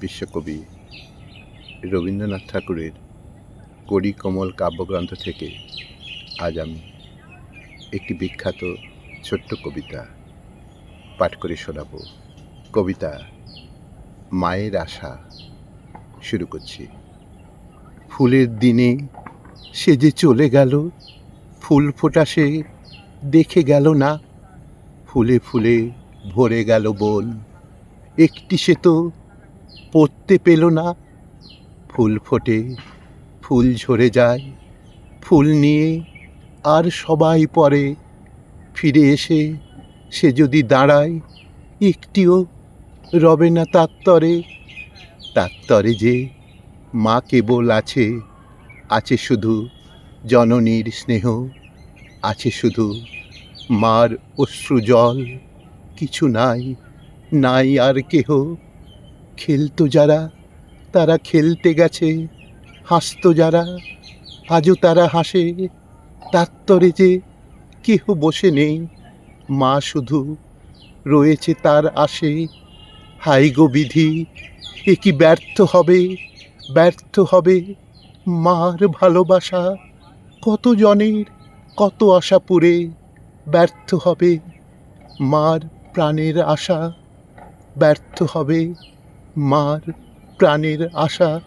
বিশ্বকবি রবীন্দ্রনাথ ঠাকুরের কড়ি কমল কাব্যগ্রন্থ থেকে আজ আমি একটি বিখ্যাত ছোট্ট কবিতা পাঠ করে শোনাব। কবিতা মায়ের আশা। শুরু করছি। ফুলের দিনে সে যে চলে গেল, ফুল ফোটা সে দেখে গেল না। ফুলে ফুলে ভরে গেল বন, একটি সে তো পড়তে পেল না। ফুল ফোটে, ফুল ঝরে যায়, ফুল নিয়ে আর সবাই পরে। ফিরে এসে সে যদি দাঁড়ায়, একটিও রবে না তার তরে। তার তরে যে মা কেবল আছে, আছে শুধু জননীর স্নেহ, আছে শুধু মার অশ্রু জল। কিছু নাই, নাই আর কেহ। খেলতো যারা তারা খেলতে গেছে, হাসতো যারা আজও তারা হাসে। তার তরে যে কেহ বসে নেই, মা শুধু রয়েছে তার আশে। হাই গো বিধি, এ কি ব্যর্থ হবে, ব্যর্থ হবে মার ভালোবাসা। কত জনের কত আশা পুরে, ব্যর্থ হবে মার প্রাণের আশা। ব্যর্থ হবে মার প্রাণের আশা।